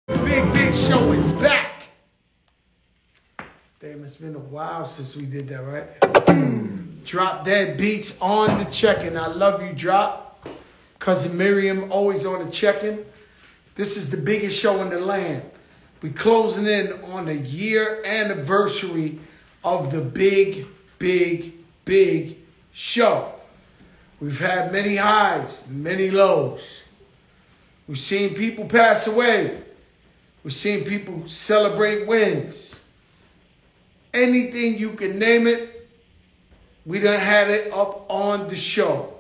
Big Show is back. Damn, it's been a while since we did that, right? Drop Dead Beats on the check-in. I love you, Drop. Cousin Miriam always on the check-in. This is the biggest show in the land. We closing in on the year anniversary of the big show. We've had many highs, many lows. We've seen people pass away. We've seen people celebrate wins. Anything you can name it, we done had it up on the show.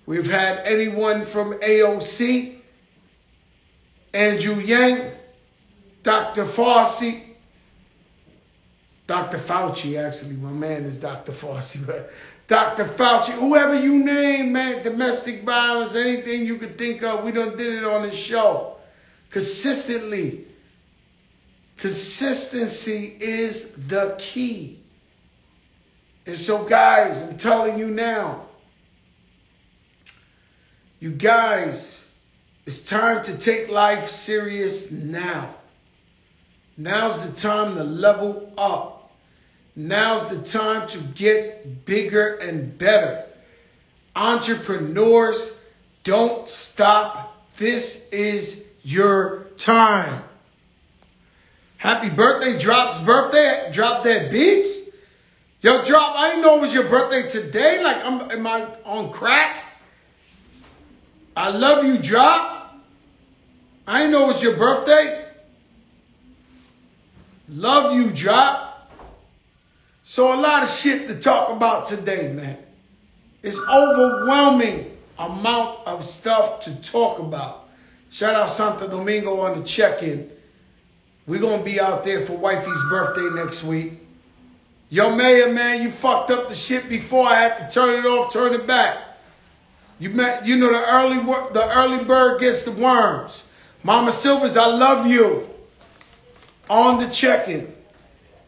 We've had anyone from AOC, Andrew Yang, Dr. Farsi, Dr. Fauci, actually. My man is Dr. Farsi, but Dr. Fauci, whoever you name, man, domestic violence, anything you could think of, we done did it on the show. Consistently. Consistency is the key. And so, guys, I'm telling you now, you guys, it's time to take life serious now. Now's the time to level up. Now's the time to get bigger and better. Entrepreneurs, don't stop. This is your time. Happy birthday, Drop's birthday. Drop Dead Beats. Yo, Drop, I didn't know it was your birthday today. Like, am I on crack? I love you, Drop. I didn't know it was your birthday. Love you, Drop. So a lot of shit to talk about today, man. It's overwhelming amount of stuff to talk about. Shout out Santo Domingo on the check-in. We're going to be out there for Wifey's birthday next week. Yo, Mayor, man, you fucked up the shit before. I had to turn it off, turn it back. You know the early bird gets the worms. Mama Silvers, I love you. On the check-in.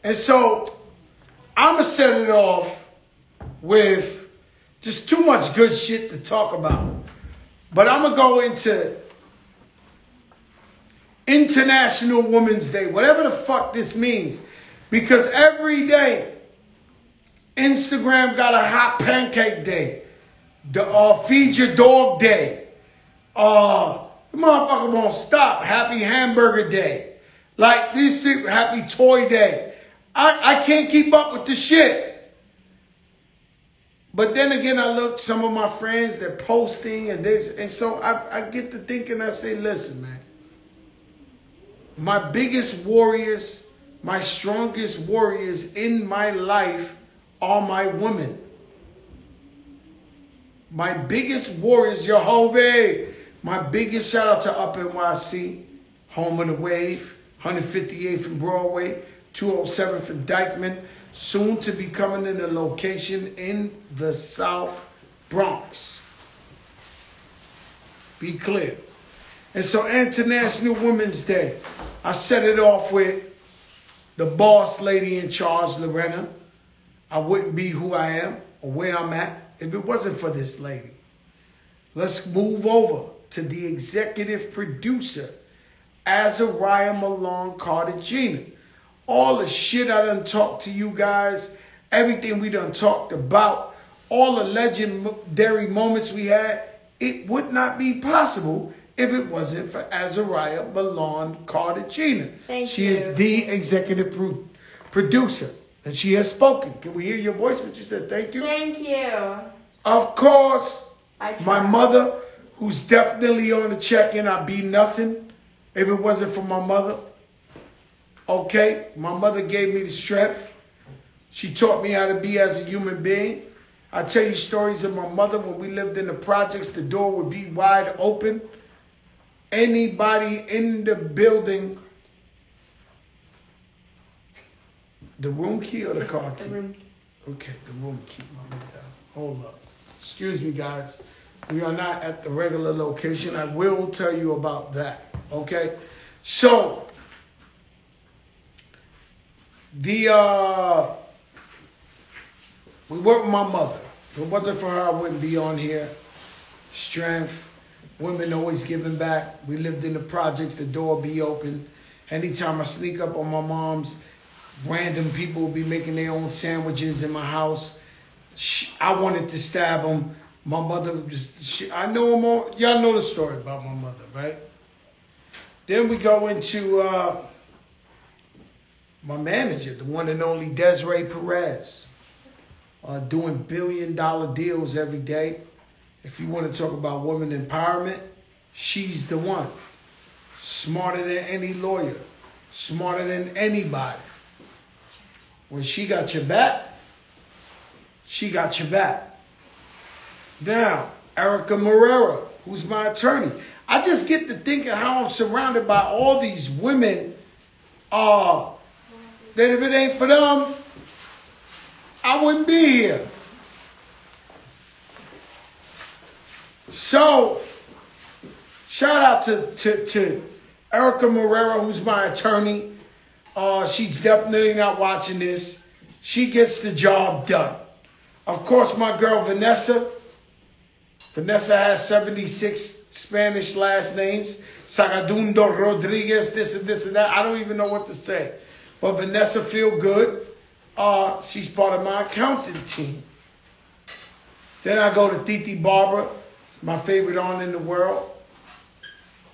And so, I'm going to set it off with just too much good shit to talk about. But I'm going to go into International Women's Day, whatever the fuck this means. Because every day, Instagram got a hot pancake day. Feed your dog day. The motherfucker won't stop. Happy hamburger day. Like these people, happy toy day. I can't keep up with the shit. But then again, I look, some of my friends, they're posting and this. And so I get to thinking, I say, listen, man. My biggest warriors, my strongest warriors in my life are my women. My biggest warriors, Jehovah. My biggest shout out to Up NYC, home of the wave, 158th and Broadway, 207th and Dykeman, soon to be coming in a location in the South Bronx. Be clear. And so International Women's Day, I set it off with the boss lady in charge, Lorena. I wouldn't be who I am or where I'm at if it wasn't for this lady. Let's move over to the executive producer, Azariah Malone Cartagena. All the shit I done talked to you guys, everything we done talked about, all the legendary moments we had, it would not be possible if it wasn't for Azariah Malone Cartagena. She is the executive producer, and she has spoken. Can we hear your voice when she said thank you? Thank you. Of course, my mother, who's definitely on the check-in. I'd be nothing if it wasn't for my mother. Okay? My mother gave me the strength. She taught me how to be as a human being. I tell you stories of my mother when we lived in the projects. The door would be wide open. Anybody in the building, the room key or the car key? The room key. Okay, the room key. Hold up. Excuse me, guys. We are not at the regular location. I will tell you about that. Okay? So, we work with my mother. If it wasn't for her, I wouldn't be on here. Strength. Women always giving back. We lived in the projects, the door be open. Anytime I sneak up on my mom's, random people will be making their own sandwiches in my house. I wanted to stab them. My mother just, I know them all. Y'all know the story about my mother, right? Then we go into my manager, the one and only Desiree Perez, doing billion-dollar deals every day. If you want to talk about women empowerment, she's the one. Smarter than any lawyer, smarter than anybody. When she got your back, she got your back. Now, Erica Morera, who's my attorney. I just get to thinking how I'm surrounded by all these women that if it ain't for them, I wouldn't be here. So, shout out to Erica Morera, who's my attorney. She's definitely not watching this. She gets the job done. Of course, my girl Vanessa. Vanessa has 76 Spanish last names. Sagadundo Rodriguez, this and that. I don't even know what to say. But Vanessa feel good. She's part of my accounting team. Then I go to Titi Barbara, my favorite aunt in the world.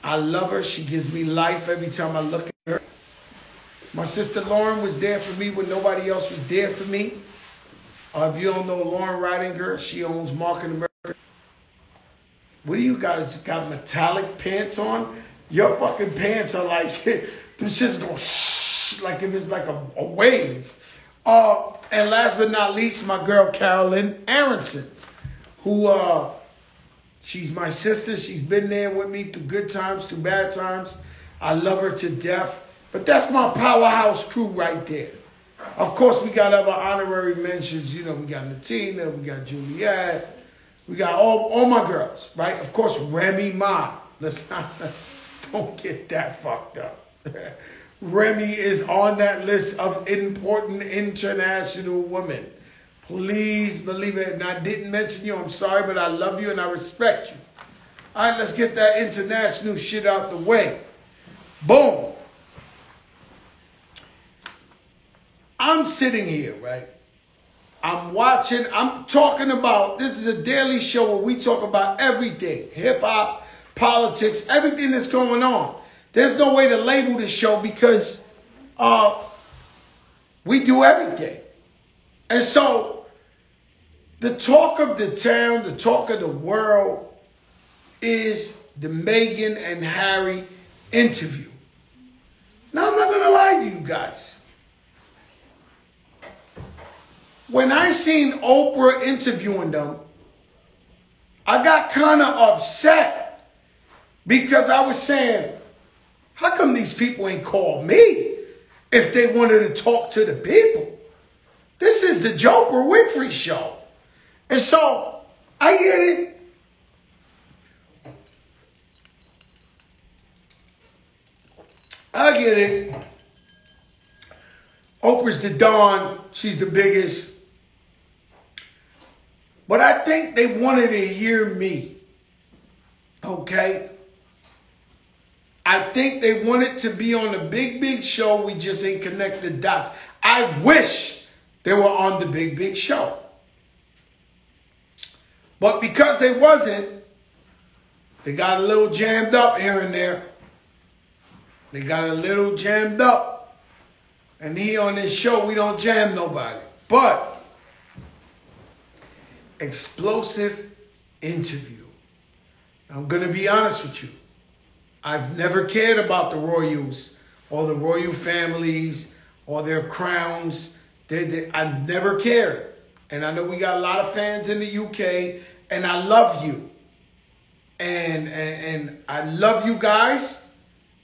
I love her. She gives me life every time I look at her. My sister Lauren was there for me when nobody else was there for me. If you don't know Lauren Ridinger, she owns Market America. What do you guys got, metallic pants on? Your fucking pants are like, this just go shh, like if it's like a wave. And last but not least, my girl Carolyn Aronson, who she's my sister. She's been there with me through good times, through bad times. I love her to death. But that's my powerhouse crew right there. Of course, we got other honorary mentions. You know, we got Natina, we got Juliet, we got all my girls, right? Of course, Remy Ma. Let's not, don't get that fucked up. Remy is on that list of important international women. Please believe it. And I didn't mention you. I'm sorry, but I love you and I respect you. All right, let's get that international shit out the way. Boom. I'm sitting here, right? I'm watching, I'm talking about, this is a daily show where we talk about everything. Hip-hop, politics, everything that's going on. There's no way to label this show because we do everything. And so, the talk of the town, the talk of the world is the Meghan and Harry interview. Now, I'm not going to lie to you guys. When I seen Oprah interviewing them, I got kind of upset because I was saying, how come these people ain't called me if they wanted to talk to the people? This is the Oprah Winfrey show. And so, I get it. I get it. Oprah's the Dawn. She's the biggest. But I think they wanted to hear me. Okay? I think they wanted to be on the big show. We just ain't connected dots. I wish they were on the big show. But because they wasn't, they got a little jammed up here and there. They got a little jammed up. And here on this show, we don't jam nobody. But explosive interview. I'm going to be honest with you. I've never cared about the royals or the royal families or their crowns. I've never cared. And I know we got a lot of fans in the UK, and I love you. And I love you guys.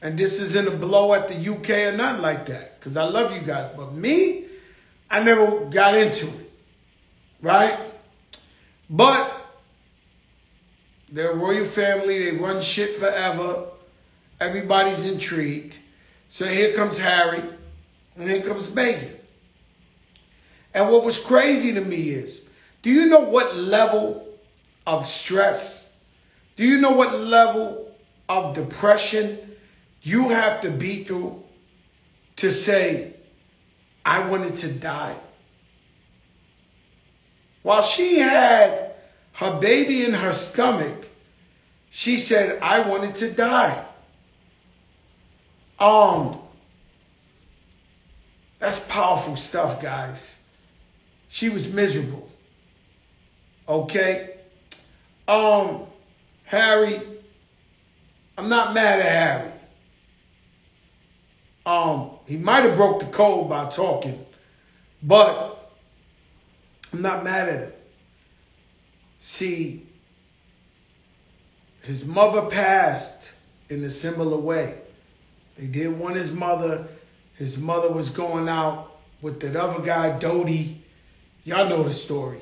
And this isn't a blow at the UK or nothing like that, because I love you guys. But me, I never got into it. Right? But they're a royal family. They run shit forever. Everybody's intrigued. So here comes Harry, and here comes Meghan. And what was crazy to me is, do you know what level of stress, do you know what level of depression you have to be through to say, I wanted to die. While she had her baby in her stomach, she said, I wanted to die. That's powerful stuff, guys. She was miserable. Okay? Harry, I'm not mad at Harry. He might have broke the code by talking, but I'm not mad at him. See, his mother passed in a similar way. They did want his mother. His mother was going out with that other guy, Dodie. Y'all know the story.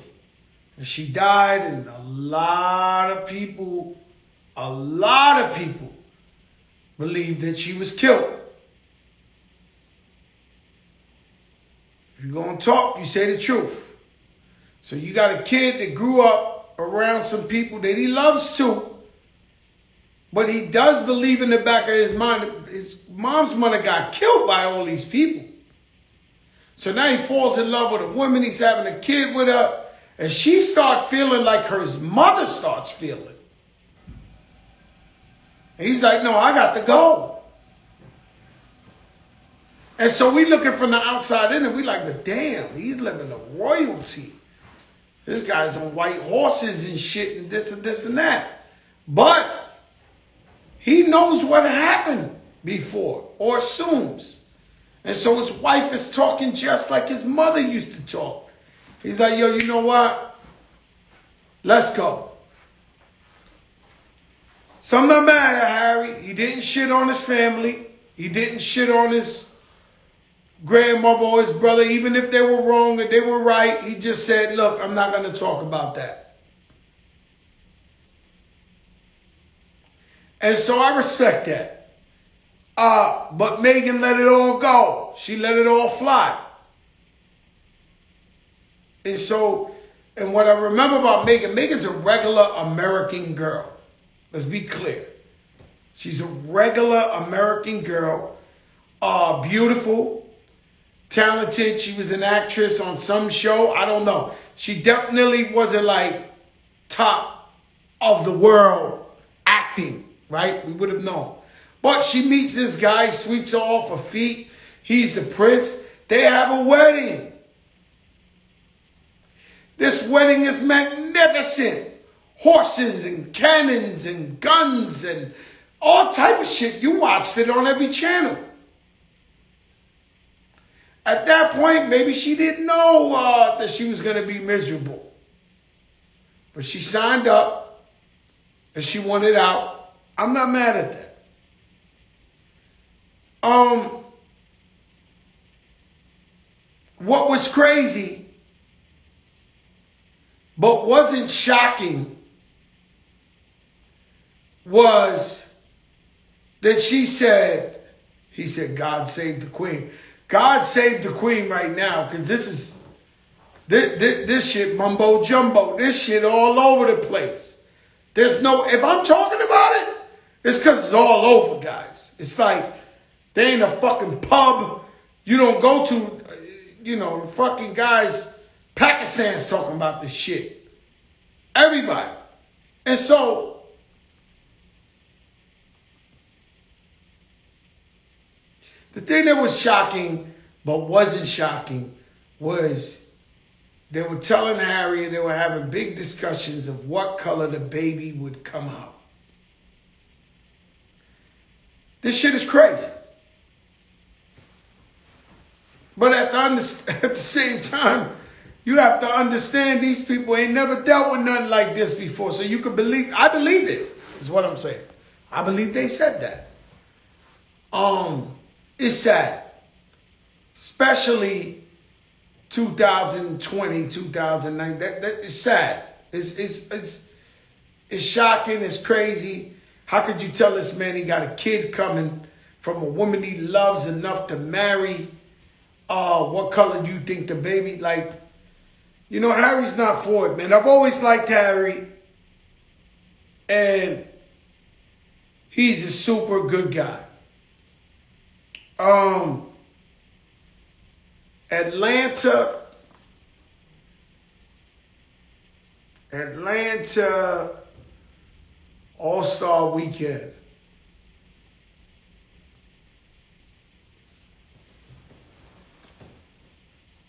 And she died, and a lot of people believe that she was killed. If you're going to talk, you say the truth. So you got a kid that grew up around some people that he loves too, but he does believe in the back of his mind, his mom's mother got killed by all these people. So now he falls in love with a woman, he's having a kid with her, and she starts feeling like her mother starts feeling. And he's like, no, I got to go. And so we looking from the outside in and we like, but damn, he's living a royalty. This guy's on white horses and shit and this and that. But he knows what happened before or assumes. And so his wife is talking just like his mother used to talk. He's like, yo, you know what? Let's go. So I'm not mad at Harry. He didn't shit on his family. He didn't shit on his grandmother or his brother, even if they were wrong or they were right. He just said, look, I'm not going to talk about that. And so I respect that. But Megan let it all go. She let it all fly. And so, and what I remember about Megan, Megan's a regular American girl. Let's be clear. She's a regular American girl. Beautiful, talented. She was an actress on some show. I don't know. She definitely wasn't like top of the world acting, right? We would have known. But she meets this guy, sweeps her off her feet. He's the prince. They have a wedding. This wedding is magnificent. Horses and cannons and guns and all type of shit. You watched it on every channel. At that point, maybe she didn't know that she was going to be miserable. But she signed up and she wanted out. I'm not mad at that. What was crazy, but wasn't shocking, was that he said, God save the queen. God save the queen right now, because this shit mumbo jumbo. This shit all over the place. There's no, if I'm talking about it, it's because it's all over, guys. It's like, there ain't a fucking pub you don't go to, the fucking guys, Pakistan's talking about this shit. Everybody. And so, the thing that was shocking, but wasn't shocking, was they were telling Harry and they were having big discussions of what color the baby would come out. This shit is crazy. But at the same time, you have to understand these people ain't never dealt with nothing like this before. So you could believe, I believe it, is what I'm saying. I believe they said that. It's sad. Especially 2020, 2009. That is sad. It's shocking. It's crazy. How could you tell this man he got a kid coming from a woman he loves enough to marry? What color do you think the baby, Harry's not for it, man. I've always liked Harry. And he's a super good guy. Atlanta All-Star Weekend.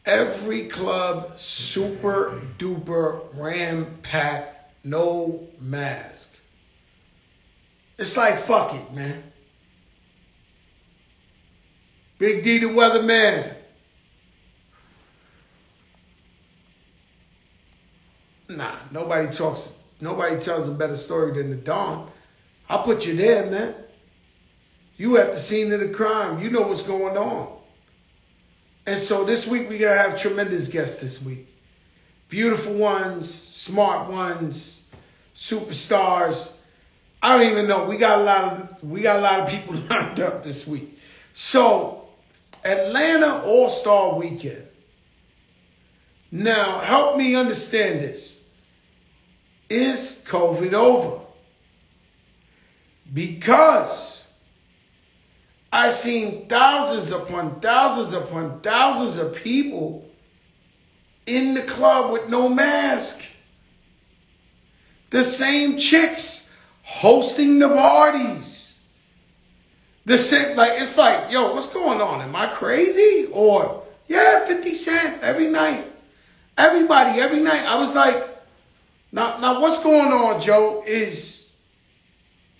Every club super duper ram packed, no mask. It's like, fuck it, man. Big D the weatherman. Nah, nobody tells a better story than the Don. I'll put you there, man. You at the scene of the crime. You know what's going on. And so this week we're going to have tremendous guests this week. Beautiful ones, smart ones, superstars. I don't even know. We got a lot of people lined up this week. So, Atlanta All-Star Weekend. Now, help me understand this. Is COVID over? Because I've seen thousands upon thousands of people in the club with no mask. The same chicks hosting the parties. The same, like, it's like, yo, what's going on? Am I crazy? Or, yeah, 50 Cent every night. Everybody, every night. I was like, now what's going on, Joe?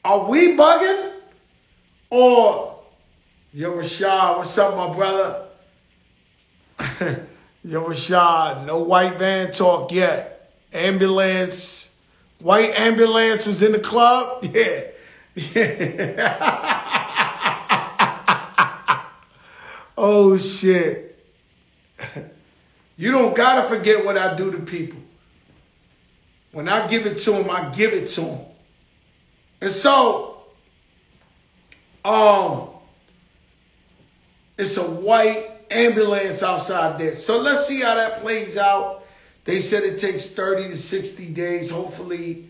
Are we bugging? Or, yo, Rashad, what's up, my brother? Yo, Rashad, no white van talk yet. Ambulance. White ambulance was in the club? Yeah. Oh, shit. You don't got to forget what I do to people. When I give it to them, I give it to them. And so, it's a white ambulance outside there. So let's see how that plays out. They said it takes 30 to 60 days. Hopefully,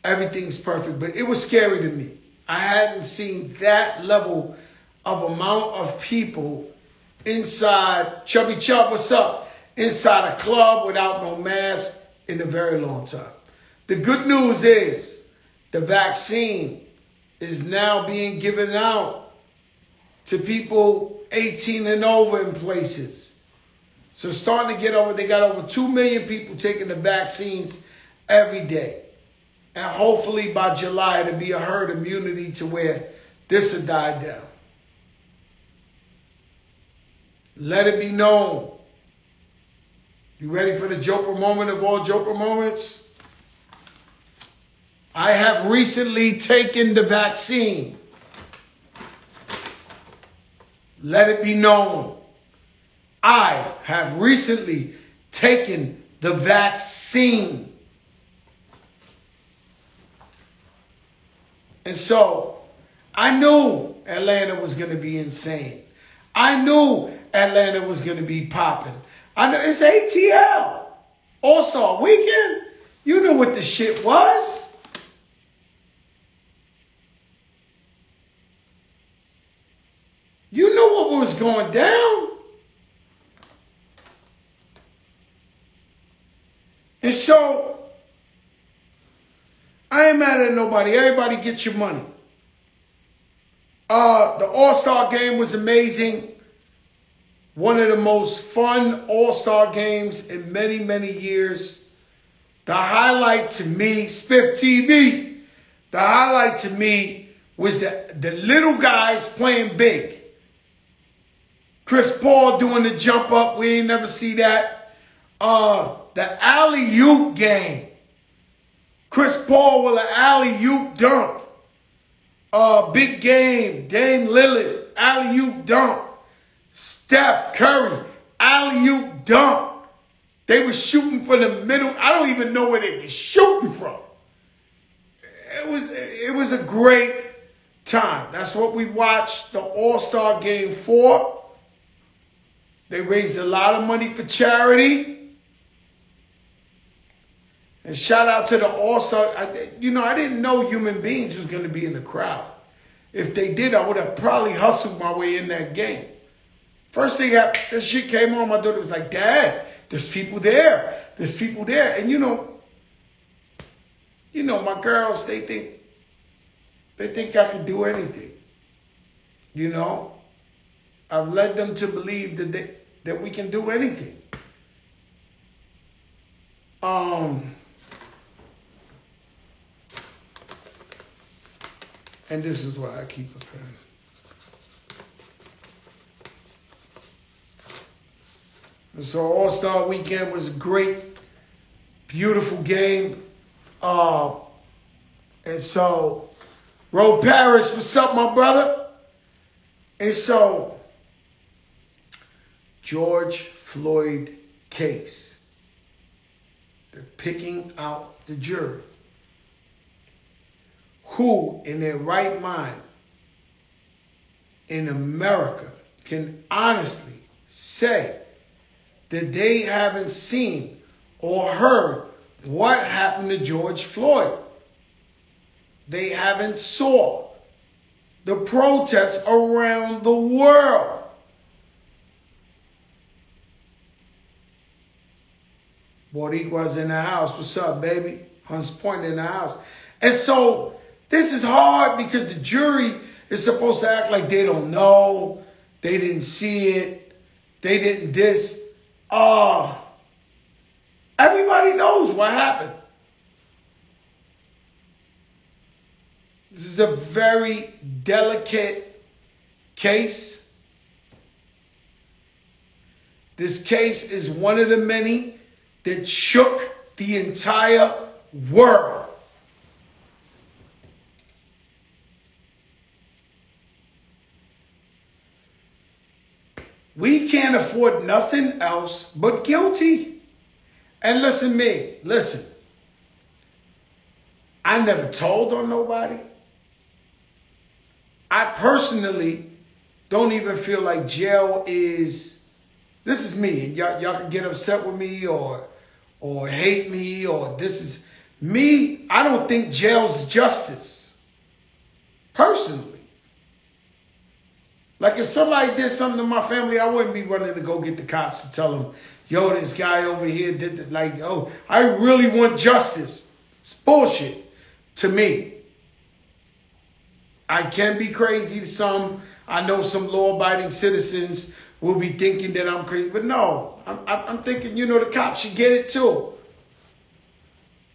everything's perfect. But it was scary to me. I hadn't seen that level of amount of people inside, Chubby Chub, what's up? Inside a club without no mask in a very long time. The good news is the vaccine is now being given out to people 18 and over in places. So starting to get over, they got over 2 million people taking the vaccines every day. And hopefully by July, it'll be a herd immunity to where this will die down. Let it be known. You ready for the Joker moment of all Joker moments? I have recently taken the vaccine. Let it be known. I have recently taken the vaccine. And so, I knew Atlanta was going to be insane. I knew Atlanta was going to be popping. I know it's ATL. All-Star Weekend. You knew what the shit was. You knew what was going down. And so, I ain't mad at nobody. Everybody get your money. The All-Star game was amazing. One of the most fun All-Star games in many, many years. The highlight to me, Spiff TV, the highlight to me was the little guys playing big. Chris Paul doing the jump up. We ain't never see that. The alley-oop game. Chris Paul with an alley-oop dunk. Big game. Dame Lillard, alley-oop dunk. Steph Curry, alley-oop dunk. They were shooting from the middle. I don't even know where they were shooting from. It was a great time. That's what we watched the All-Star game for. They raised a lot of money for charity. And shout out to the All-Star. I didn't know human beings was going to be in the crowd. If they did, I would have probably hustled my way in that game. First thing happened, this shit came on. My daughter was like, Dad, there's people there. There's people there. And you know, my girls, they think I can do anything. You know, I've led them to believe that we can do anything. And this is why I keep a pen. And so All-Star Weekend was a great, beautiful game. And so Ro Parrish, what's up, my brother? And so George Floyd case. They're picking out the jury. Who in their right mind in America can honestly say that they haven't seen or heard what happened to George Floyd? They haven't saw the protests around the world. Boricua's in the house. What's up, baby? Hunts Point in the house. And so this is hard because the jury is supposed to act like they don't know. They didn't see it. They didn't this. Everybody knows what happened. This is a very delicate case. This case is one of the many that shook the entire world. We can't afford nothing else but guilty. And listen, I never told on nobody. I personally don't even feel like jail is, this is me. Y'all can get upset with me or hate me or this is me. I don't think jail's justice. Personally. Like if somebody did something to my family, I wouldn't be running to go get the cops to tell them, yo, this guy over here did that. Like, oh, I really want justice. It's bullshit to me. I can be crazy to some. I know some law-abiding citizens will be thinking that I'm crazy. But no, I'm thinking, the cops should get it too.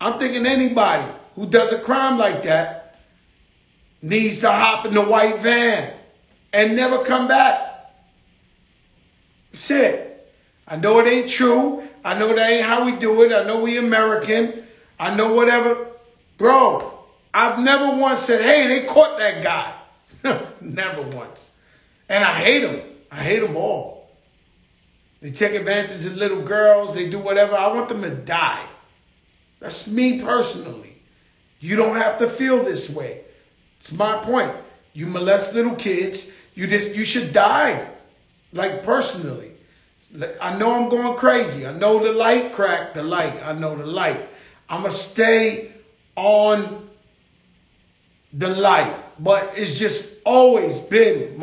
I'm thinking anybody who does a crime like that needs to hop in the white van and never come back. That's it. I know it ain't true. I know that ain't how we do it. I know we American. I know whatever. Bro, I've never once said, hey, they caught that guy. Never once. And I hate them. I hate them all. They take advantage of little girls. They do whatever. I want them to die. That's me personally. You don't have to feel this way. It's my point. You molest little kids. You should die. Like personally. I know I'm going crazy. I know the light cracked the light. I know the light. I'm going to stay on the light. But it's just always been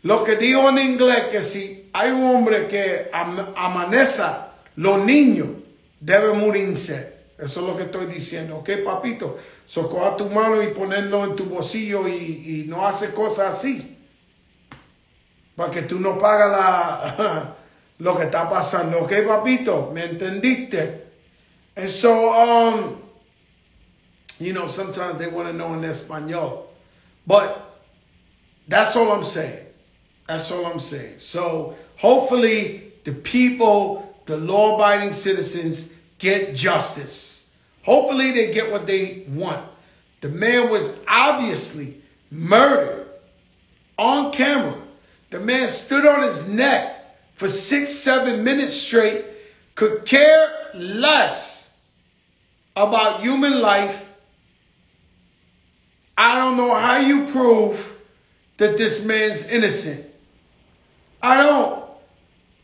lo que digo en inglés, que si hay un hombre que amaneza, los niños deben morirse. Eso es lo que estoy diciendo. Ok, papito. So, coja tu mano y ponerlo en tu bolsillo y no hace cosas así. Para que tú no pagas lo que está pasando. Ok, papito. ¿Me entendiste? And so, sometimes they want to know in Espanol. But that's all I'm saying. That's all I'm saying. So hopefully the people, the law-abiding citizens get justice. Hopefully they get what they want. The man was obviously murdered on camera. The man stood on his neck for 6-7 minutes straight, could care less about human life. I don't know how you prove that this man's innocent. I don't.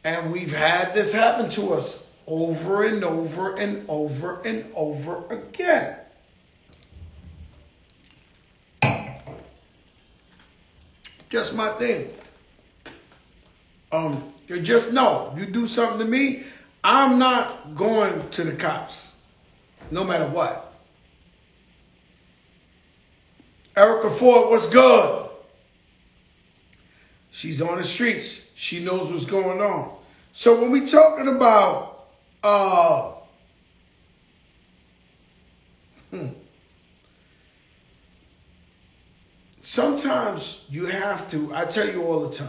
And we've had this happen to us over and over and over and over again. Just my thing. They just know, you do something to me, I'm not going to the cops, no matter what. Erica Ford, what's good? She's on the streets. She knows what's going on. So when we talking about sometimes you have to, I tell you all the time,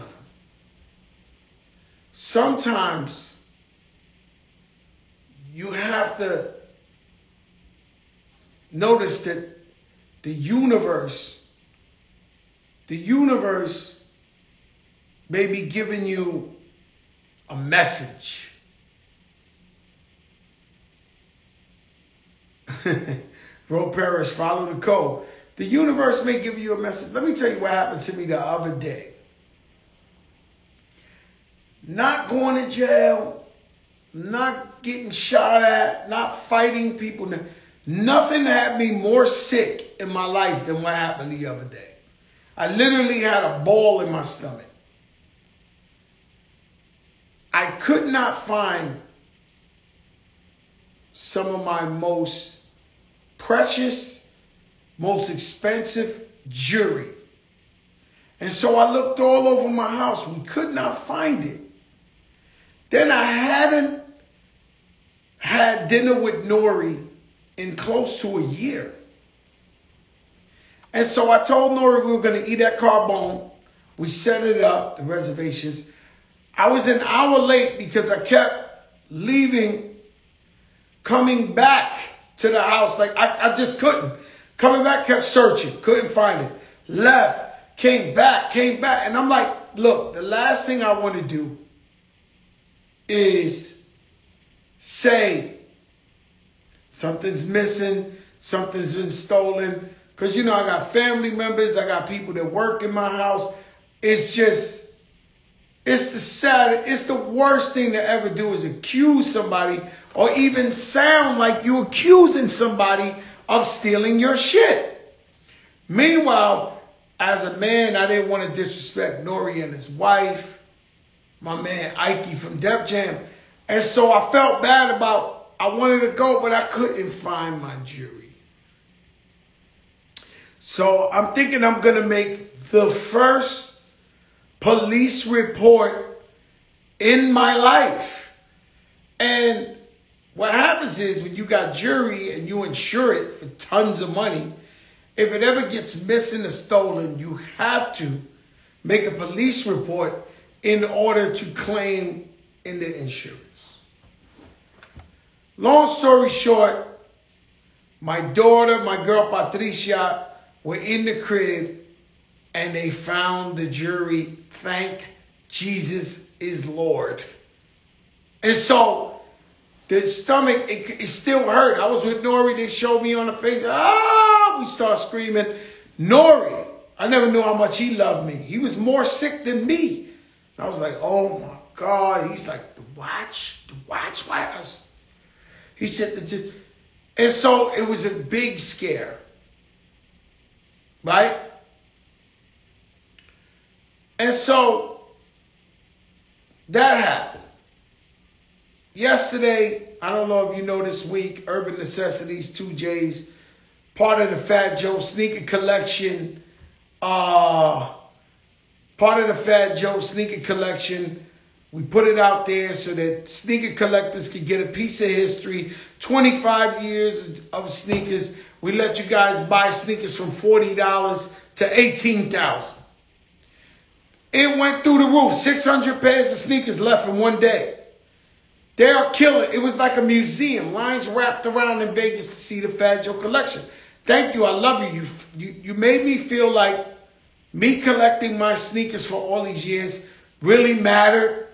sometimes you have to notice that the universe may be giving you a message. Bro Paris, follow the code. The universe may give you a message. Let me tell you what happened to me the other day. Not going to jail, not getting shot at, not fighting people. Nothing had me more sick in my life than what happened the other day. I literally had a ball in my stomach. I could not find some of my most precious, most expensive jewelry. And so I looked all over my house. We could not find it. Then I hadn't had dinner with Nori in close to a year. And so I told Nori we were going to eat at Carbone. We set it up, the reservations. I was an hour late because I kept leaving, coming back to the house. Like I just couldn't. Coming back, kept searching, couldn't find it. Left, came back. And I'm like, look, the last thing I want to do is say something's missing, something's been stolen. Because, you know, I got family members, I got people that work in my house. It's just, it's the worst thing to ever do is accuse somebody or even sound like you're accusing somebody of stealing your shit. Meanwhile, as a man, I didn't want to disrespect Nori and his wife, my man Ike from Def Jam. And so I felt bad about, I wanted to go, but I couldn't find my jewelry. So I'm thinking I'm going to make the first police report in my life. And what happens is when you got jewelry and you insure it for tons of money, if it ever gets missing or stolen, you have to make a police report in order to claim in the insurance. Long story short, my daughter, my girl Patricia, were in the crib and they found the jewelry. Thank Jesus is Lord. And so the stomach, it still hurt. I was with Nori. They showed me on the face. We start screaming. Nori, I never knew how much he loved me. He was more sick than me. I was like, oh my God. He's like, the watch. He said, and so it was a big scare. Right? And so that happened. Yesterday, I don't know if you know this week, Urban Necessities, 2J's, part of the Fat Joe sneaker collection. We put it out there so that sneaker collectors could get a piece of history. 25 years of sneakers. We let you guys buy sneakers from $40 to $18,000. It went through the roof. 600 pairs of sneakers left in one day. They are killing. It was like a museum. Lines wrapped around in Vegas to see the Fat Joe collection. Thank you. I love you. You made me feel like me collecting my sneakers for all these years really mattered.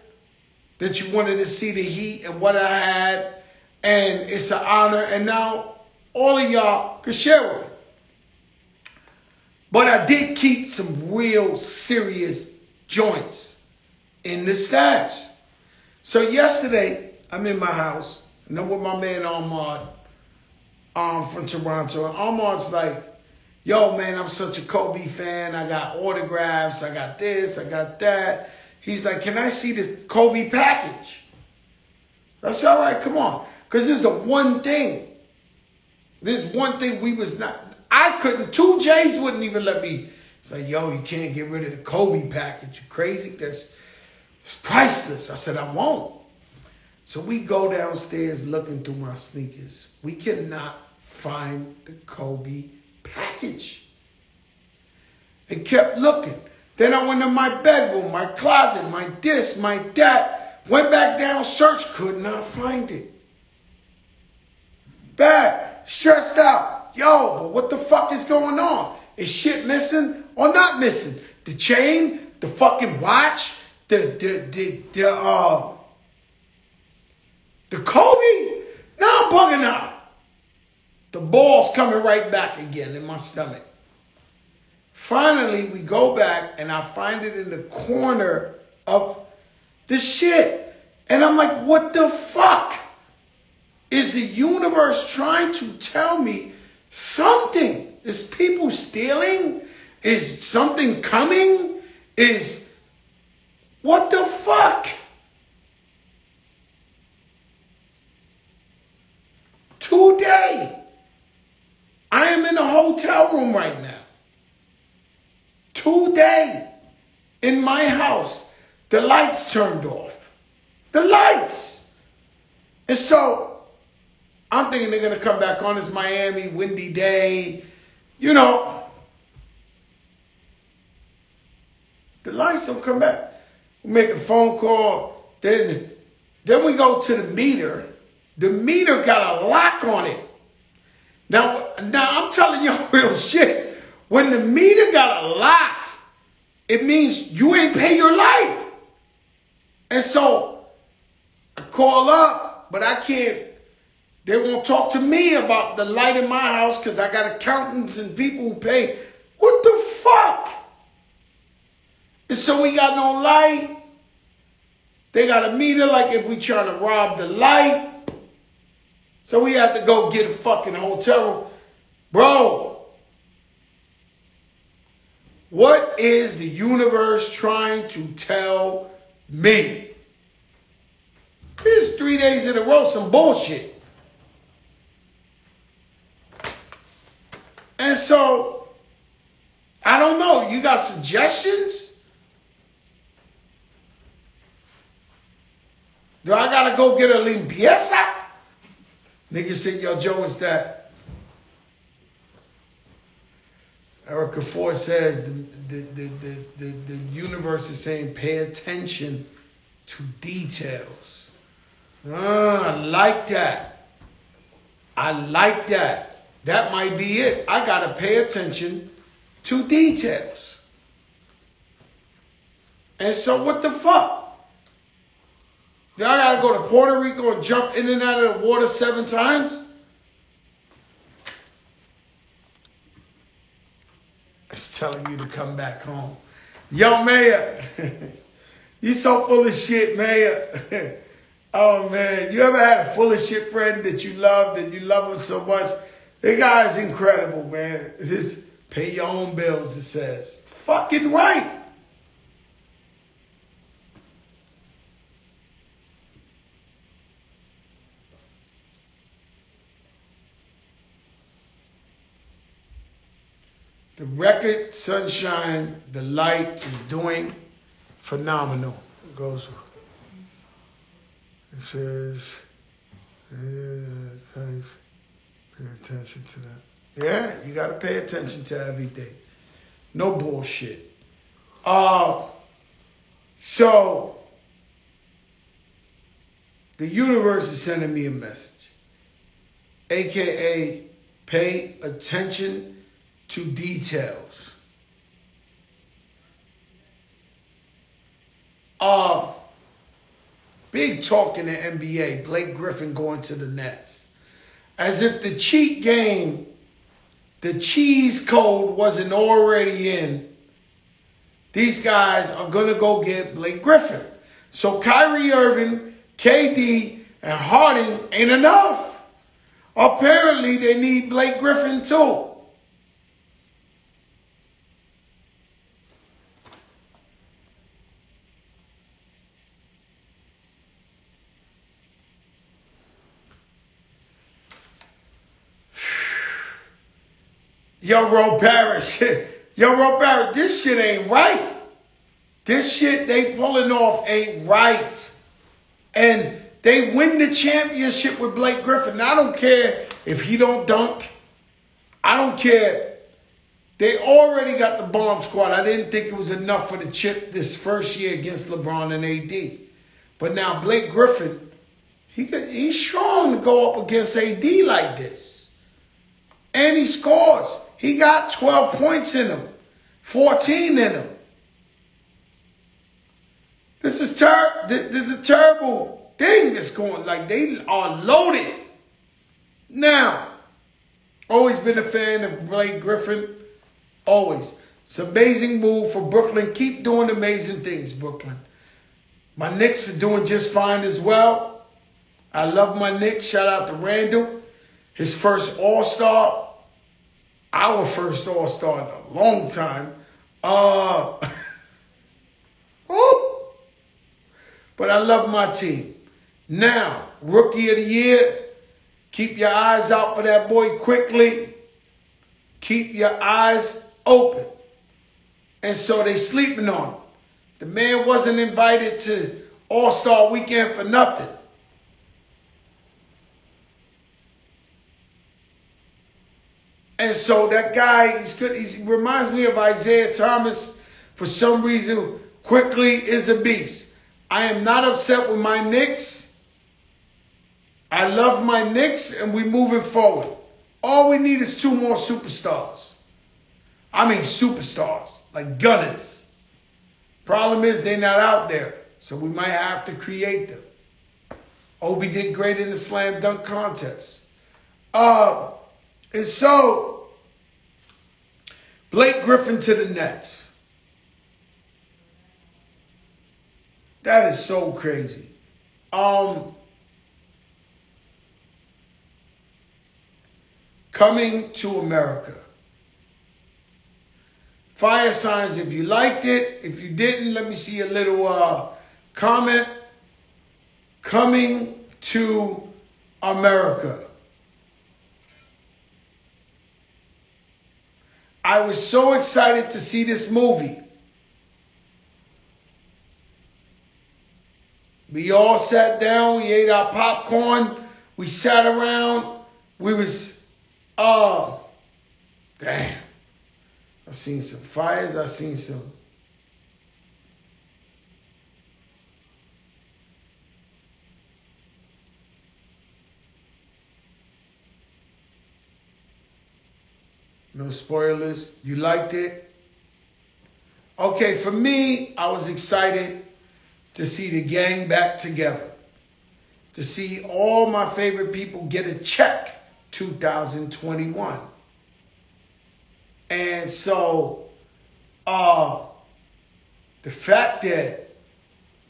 That you wanted to see the heat and what I had. And it's an honor. And now all of y'all can share with me. But I did keep some real serious joints in the stash. So yesterday, I'm in my house, and I'm with my man Ahmad from Toronto. And Ahmad's like, yo, man, I'm such a Kobe fan. I got autographs. I got this. I got that. He's like, can I see this Kobe package? I said, all right, come on. Because this is the one thing. This one thing we was not, I couldn't, 2Js wouldn't even let me. It's like, yo, you can't get rid of the Kobe package. You crazy? It's priceless. I said, I won't. So we go downstairs looking through my sneakers. We cannot find the Kobe package. And kept looking. Then I went to my bedroom, my closet, my this, my that. Went back down, searched, could not find it. Bad, stressed out. Yo, but what the fuck is going on? Is shit missing or not missing? The chain, the fucking watch, the Kobe? Now I'm bugging out. The ball's coming right back again in my stomach. Finally, we go back and I find it in the corner of the shit. And I'm like, what the fuck? Is the universe trying to tell me something? Is people stealing? Is something coming? Is what the fuck? Today, I am in a hotel room right now. Today, in my house, the lights turned off. The lights. And so, I'm thinking they're going to come back on. It's Miami, windy day. You know, the lights don't come back. We make a phone call. Then we go to the meter. The meter got a lock on it. Now I'm telling you real shit. When the meter got a lock, it means you ain't pay your light. And so I call up, but I can't. They won't talk to me about the light in my house because I got accountants and people who pay. What the fuck? And so we got no light. They got a meter like if we trying to rob the light. So we have to go get a fucking hotel room. Bro, what is the universe trying to tell me? This is 3 days in a row, some bullshit. And so, I don't know. You got suggestions? Do I gotta go get a limpieza? Nigga said, yo, Joe, it's that. Erica Ford says the universe is saying pay attention to details. I like that. I like that. That might be it. I got to pay attention to details. And so what the fuck? Now I got to go to Puerto Rico and jump in and out of the water 7 times? It's telling you to come back home. Yo, Mayor, you so full of shit, Mayor. Oh, man. You ever had a full of shit friend that you loved and you love him so much? The guy's incredible, man. Just pay your own bills, it says. Fucking right. The record, Sunshine, the light is doing phenomenal. It goes, it says, thanks, pay attention to that. Yeah, you got to pay attention to everything. No bullshit. So, the universe is sending me a message. AKA, pay attention to details. Big talk in the NBA. Blake Griffin going to the Nets. As if the cheat game, the cheese code wasn't already in. These guys are going to go get Blake Griffin. So Kyrie Irving, KD, and Harden ain't enough. Apparently they need Blake Griffin too. Yo, Ro Parrish. Yo, Ro Parrish, this shit ain't right. This shit they pulling off ain't right. And they win the championship with Blake Griffin. Now, I don't care if he don't dunk. I don't care. They already got the bomb squad. I didn't think it was enough for the chip this first year against LeBron and AD. But now Blake Griffin, he's strong to go up against AD like this. And he scores. He got 12 points in him. 14 in him. This is a terrible thing that's going. Like, they are loaded. Now, always been a fan of Blake Griffin. Always. It's an amazing move for Brooklyn. Keep doing amazing things, Brooklyn. My Knicks are doing just fine as well. I love my Knicks. Shout out to Randall. His first All-Star. Our first All-Star in a long time. But I love my team. Now, Rookie of the Year. Keep your eyes out for that boy quickly. Keep your eyes open. And so they sleeping on him. The man wasn't invited to All-Star Weekend for nothing. And so that guy, he's good. He reminds me of Isaiah Thomas. For some reason, quickly is a beast. I am not upset with my Knicks. I love my Knicks, and we're moving forward. All we need is 2 more superstars. I mean superstars, like gunners. Problem is, they're not out there, so we might have to create them. Obi did great in the slam dunk contest. And so, Blake Griffin to the Nets. That is so crazy. Coming to America. Fire signs if you liked it. If you didn't, let me see a little comment. Coming to America. I was so excited to see this movie. We all sat down, we ate our popcorn, we sat around, we was, damn. I seen some fires, I seen some. No spoilers. You liked it? Okay, for me, I was excited to see the gang back together. To see all my favorite people get a check 2021. And so, the fact that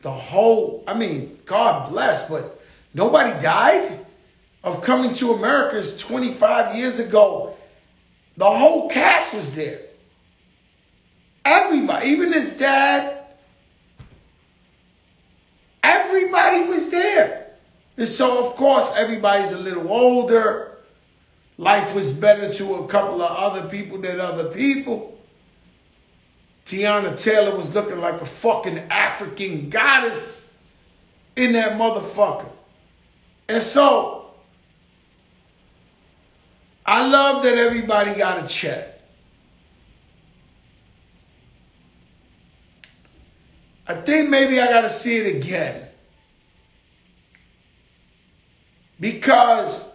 the whole, I mean, God bless, but nobody died of Coming to America's 25 years ago. The whole cast was there. Everybody, even his dad, everybody was there. And so, of course, everybody's a little older. Life was better to a couple of other people than other people. Tiana Taylor was looking like a fucking African goddess in that motherfucker. And so, I love that everybody got a check. I think maybe I got to see it again. Because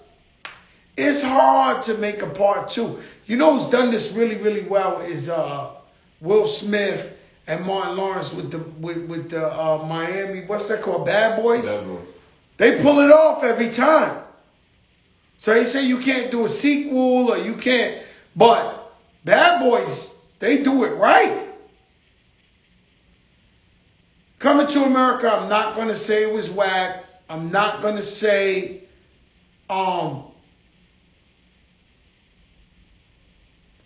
it's hard to make a part 2. You know who's done this really, really well is Will Smith and Martin Lawrence with the Miami, what's that called? Bad Boys? Bad Boys. They pull it off every time. So they say you can't do a sequel or you can't, but Bad Boys, they do it right. Coming to America, I'm not going to say it was whack. I'm not going to say, I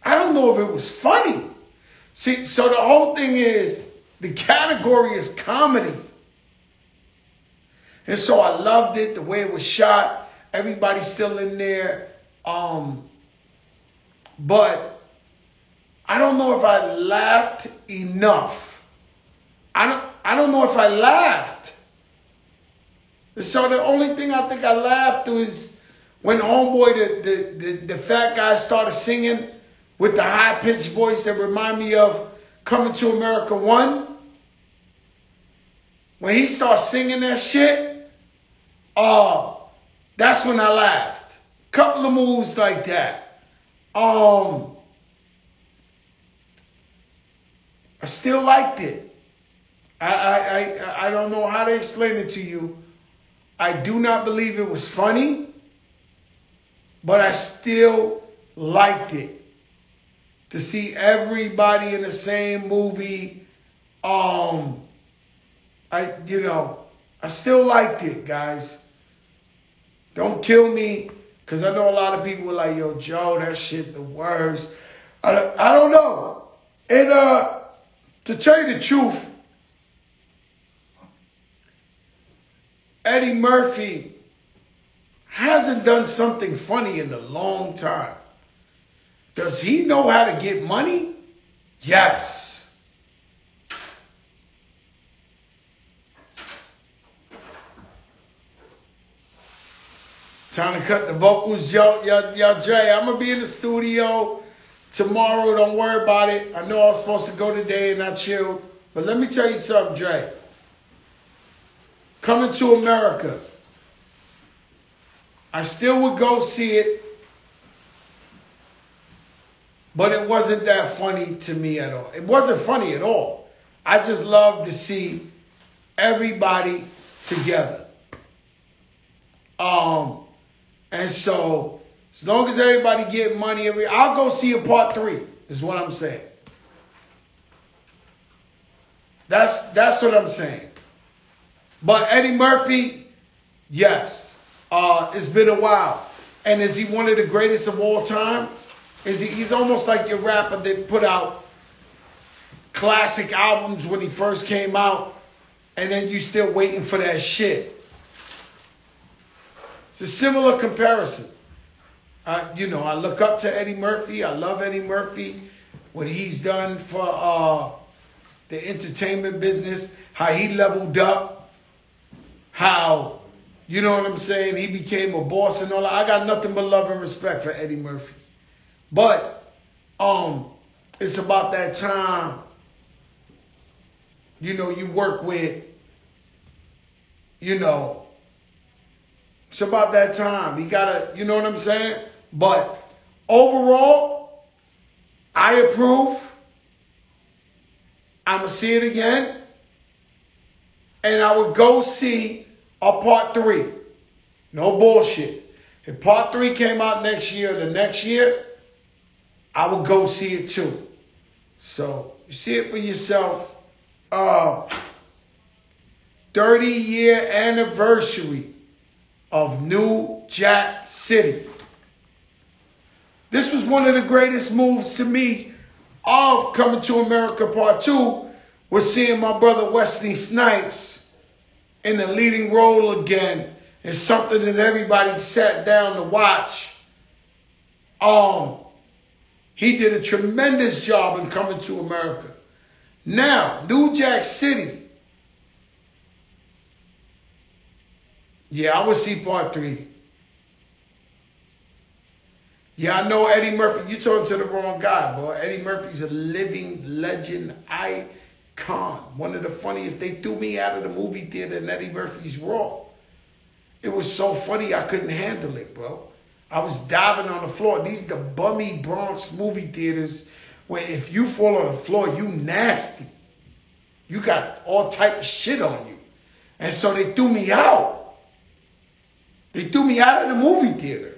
don't know if it was funny. See, so the whole thing is, the category is comedy. And so I loved it, the way it was shot. Everybody's still in there. But I don't know if I laughed enough. I don't know if I laughed. So the only thing I think I laughed is when homeboy, the fat guy, started singing with the high-pitched voice that remind me of Coming to America 1. When he starts singing that shit, that's when I laughed. Couple of moves like that. I still liked it. I don't know how to explain it to you. I do not believe it was funny, but I still liked it. To see everybody in the same movie, I still liked it, guys. Don't kill me, because I know a lot of people were like, yo, Joe, that shit the worst. I don't know. And to tell you the truth, Eddie Murphy hasn't done something funny in a long time. Does he know how to get money? Yes. Time to cut the vocals, yo, Jay. I'm going to be in the studio tomorrow. Don't worry about it. I know I was supposed to go today and I chilled. But let me tell you something, Dre. Coming to America. I still would go see it. But it wasn't that funny to me at all. It wasn't funny at all. I just love to see everybody together. And so, as long as everybody get money, I'll go see a part 3, is what I'm saying. That's what I'm saying. But Eddie Murphy, yes. It's been a while. And is he one of the greatest of all time? He's almost like your rapper that put out classic albums when he first came out, and then you still waiting for that shit. It's a similar comparison. I look up to Eddie Murphy. I love Eddie Murphy. What he's done for the entertainment business, how he leveled up, how, you know what I'm saying, he became a boss and all that. I got nothing but love and respect for Eddie Murphy. But it's about that time, you work with, it's about that time. You gotta, you know what I'm saying? But overall, I approve. I'm gonna see it again. And I would go see a part 3. No bullshit. If part 3 came out next year, the next year, I will go see it too. So, you see it for yourself. 30-year anniversary of New Jack City. This was one of the greatest moves to me of Coming to America Part 2, was seeing my brother Wesley Snipes in the leading role again. It's something that everybody sat down to watch. He did a tremendous job in Coming to America. Now, New Jack City. Yeah, I would see part 3. Yeah, I know Eddie Murphy. You're talking to the wrong guy, boy. Eddie Murphy's a living legend icon. One of the funniest. They threw me out of the movie theater in Eddie Murphy's Raw. It was so funny I couldn't handle it, bro. I was diving on the floor. These are the bummy Bronx movie theaters where if you fall on the floor, you nasty. You got all type of shit on you. And so they threw me out. They threw me out of the movie theater.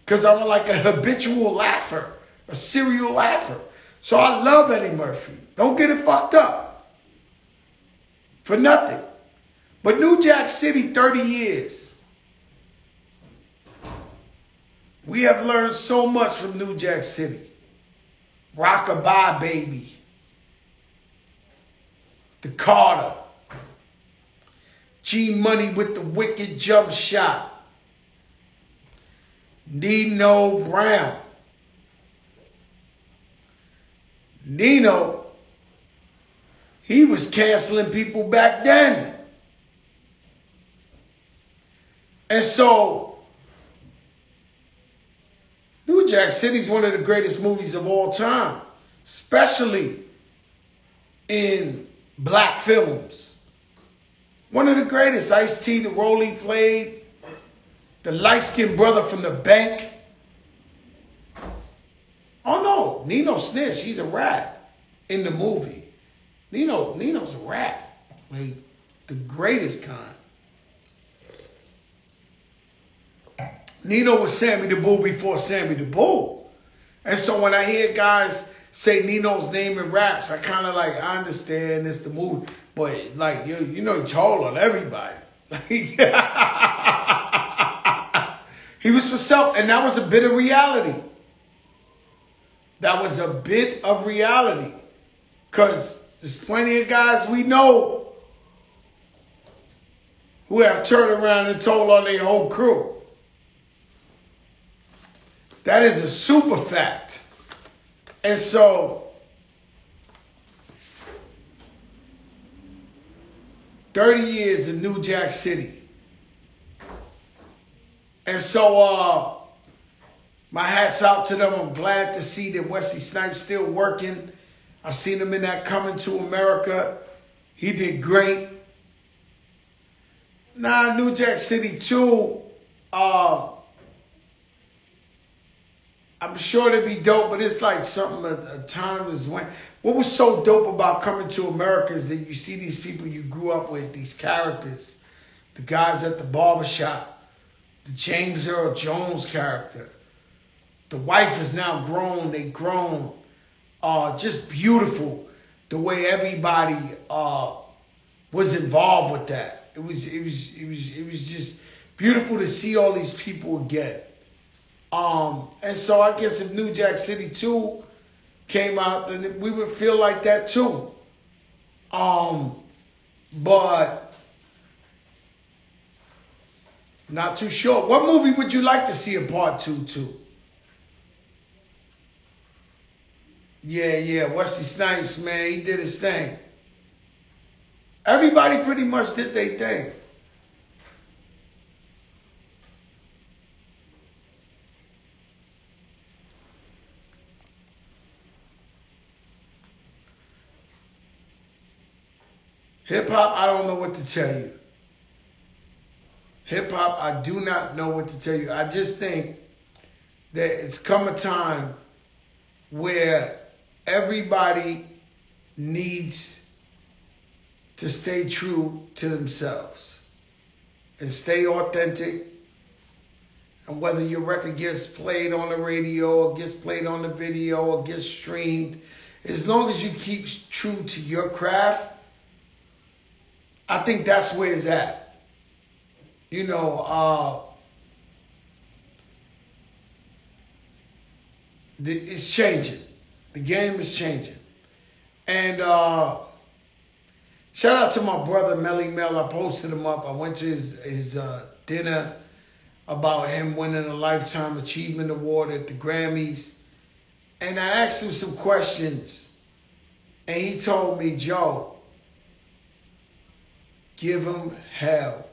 Because I'm like a habitual laugher, a serial laugher. So I love Eddie Murphy. Don't get it fucked up. For nothing. But New Jack City, 30 years. We have learned so much from New Jack City. Rockabye Baby. The Carter. G Money with the wicked jump shot. Nino Brown. Nino, he was canceling people back then. And so, New Jack City is one of the greatest movies of all time, especially in black films. One of the greatest. Ice-T, the role he played, the light-skinned brother from the bank. Oh no, Nino snitched. He's a rat in the movie. Nino's a rat. Like, the greatest kind. Nino was Sammy the Bull before Sammy the Bull. And so when I hear guys say Nino's name in raps, I kind of like, I understand it's the movie. But like, you told on everybody. He was for self, and that was a bit of reality. That was a bit of reality. Because there's plenty of guys we know who have turned around and told on their whole crew. That is a super fact. And so, 30 years in New Jack City. And so, my hat's out to them. I'm glad to see that Wesley Snipes still working. I seen him in that Coming to America. He did great. Nah, New Jack City 2, I'm sure it'd be dope, but it's like something a time is when. What was so dope about Coming to America is that you see these people you grew up with, these characters, the guys at the barbershop, the James Earl Jones character. The wife is now grown, they grown. Just beautiful the way everybody was involved with that. It was just beautiful to see all these people again. And so I guess if New Jack City 2 came out, then we would feel like that too. But not too sure. What movie would you like to see a part 2 to? Yeah, Wesley Snipes, man, he did his thing. Everybody pretty much did their thing. Hip-hop, I don't know what to tell you. Hip-hop, I do not know what to tell you. I just think that it's come a time where everybody needs to stay true to themselves and stay authentic. And whether your record gets played on the radio or gets played on the video or gets streamed, as long as you keep true to your craft, I think that's where it's at. It's changing. The game is changing. And shout out to my brother, Melly Mel. I posted him up. I went to his dinner about him winning a Lifetime Achievement Award at the Grammys. And I asked him some questions. And he told me, Joe, give him hell.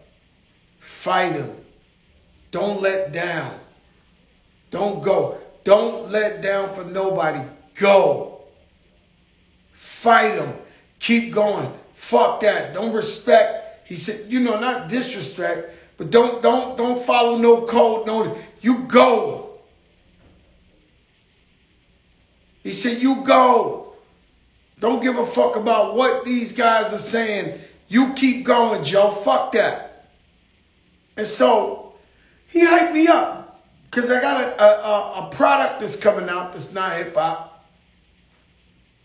Fight him. Don't let down. Don't go. Don't let down for nobody. Go. Fight him. Keep going. Fuck that. Don't respect. He said, not disrespect, but don't follow no code. No, you go. He said, you go. Don't give a fuck about what these guys are saying. You keep going, Joe. Fuck that. And so he hyped me up because I got a product that's coming out that's not hip hop,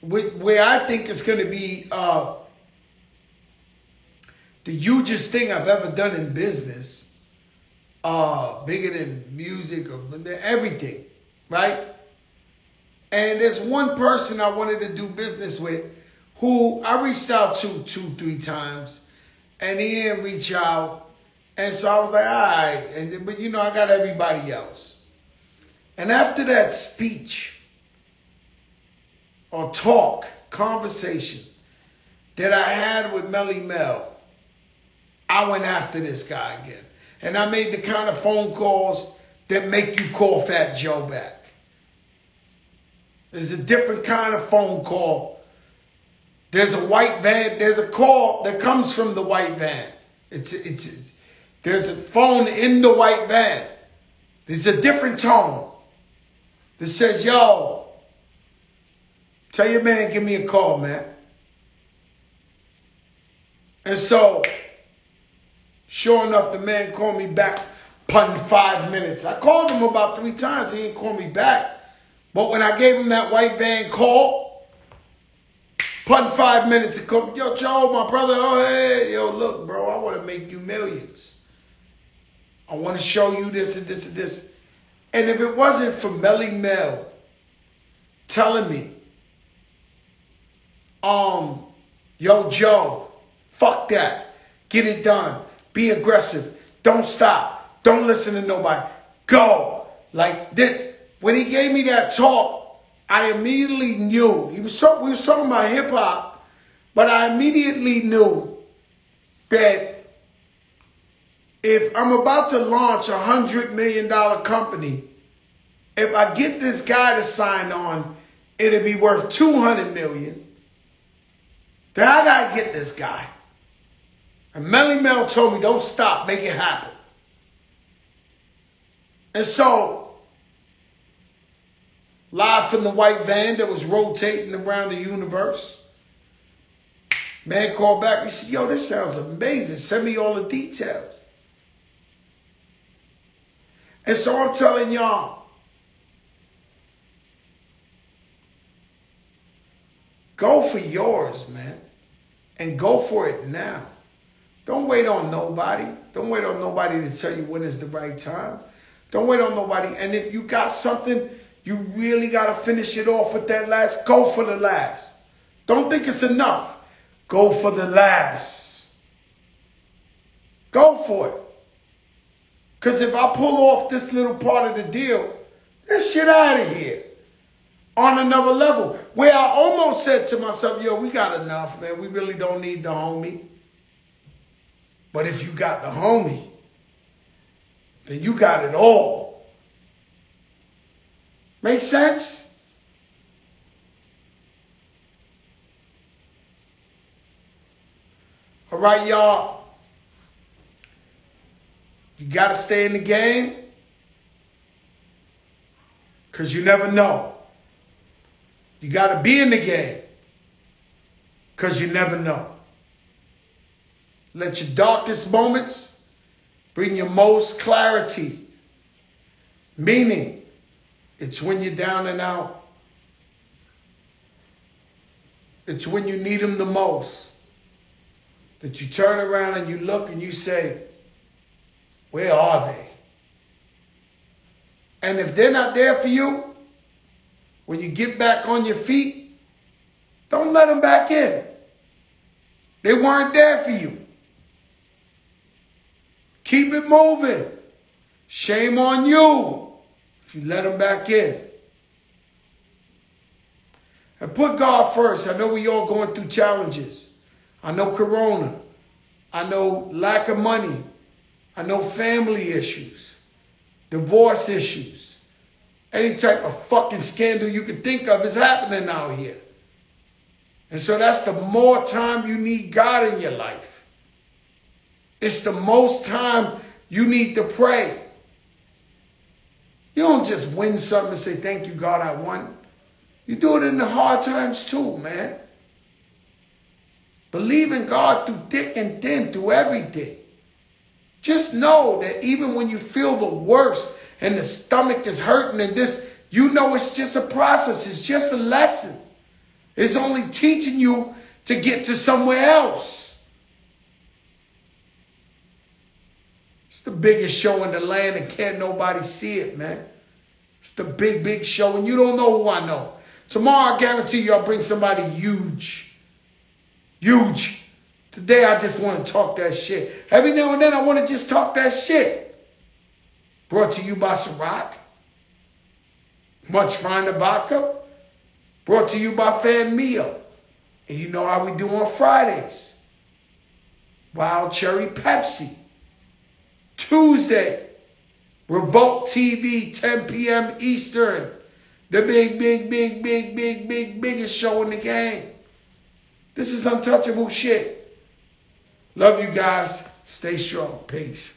where I think it's going to be the hugest thing I've ever done in business, bigger than music or everything, right? And there's one person I wanted to do business with who I reached out to 2-3 times, and he didn't reach out. And so I was like, all right. But I got everybody else. And after that speech, or talk, conversation that I had with Melly Mel, I went after this guy again. And I made the kind of phone calls that make you call Fat Joe back. There's a different kind of phone call. There's a white van. There's a call that comes from the white van. There's a phone in the white van. There's a different tone that says, yo, tell your man, give me a call, man. And so, sure enough, the man called me back, punting 5 minutes. I called him about 3 times. He didn't call me back. But when I gave him that white van call, punting 5 minutes, he called, yo, Joe, my brother, oh, hey, yo, look, bro, I want to make you millions. I want to show you this and this and this. And if it wasn't for Melly Mel telling me, yo, Joe, fuck that. Get it done. Be aggressive. Don't stop. Don't listen to nobody. Go. Like this. When he gave me that talk, I immediately knew. We was talking about hip hop, but I immediately knew that if I'm about to launch a $100 million company, if I get this guy to sign on, it'll be worth $200 million. Then I gotta get this guy. And Melly Mel told me, don't stop, make it happen. And so, live from the white van that was rotating around the universe, man called back, he said, yo, this sounds amazing. Send me all the details. And so I'm telling y'all, go for yours, man. And go for it now. Don't wait on nobody. Don't wait on nobody to tell you when is the right time. Don't wait on nobody. And if you got something, you really got to finish it off with that last. Go for the last. Don't think it's enough. Go for the last. Go for it. Because if I pull off this little part of the deal, this shit out of here. On another level. Where I almost said to myself, yo, we got enough, man. We really don't need the homie. But if you got the homie, then you got it all. Make sense? All right, y'all. You got to stay in the game because you never know. You got to be in the game because you never know. Let your darkest moments bring your most clarity. Meaning, it's when you're down and out. It's when you need them the most that you turn around and you look and you say, where are they? And if they're not there for you, when you get back on your feet, don't let them back in. They weren't there for you. Keep it moving. Shame on you if you let them back in. And put God first. I know we all going through challenges. I know Corona. I know lack of money. I know family issues, divorce issues, any type of fucking scandal you can think of is happening out here. And so that's the more time you need God in your life. It's the most time you need to pray. You don't just win something and say, thank you, God, I won. You do it in the hard times too, man. Believe in God through thick and thin, through everything. Just know that even when you feel the worst and the stomach is hurting and this, you know it's just a process. It's just a lesson. It's only teaching you to get to somewhere else. It's the biggest show in the land and can't nobody see it, man. It's the big, big show and you don't know who I know. Tomorrow, I guarantee you I'll bring somebody huge. Huge. Today, I just want to talk that shit. Every now and then, I want to just talk that shit. Brought to you by Ciroc. Much Finer Vodka. Brought to you by Fan Mio. And you know how we do on Fridays. Wild Cherry Pepsi. Tuesday, Revolt TV, 10 p.m. Eastern. The biggest show in the game. This is untouchable shit. Love you guys. Stay strong. Peace.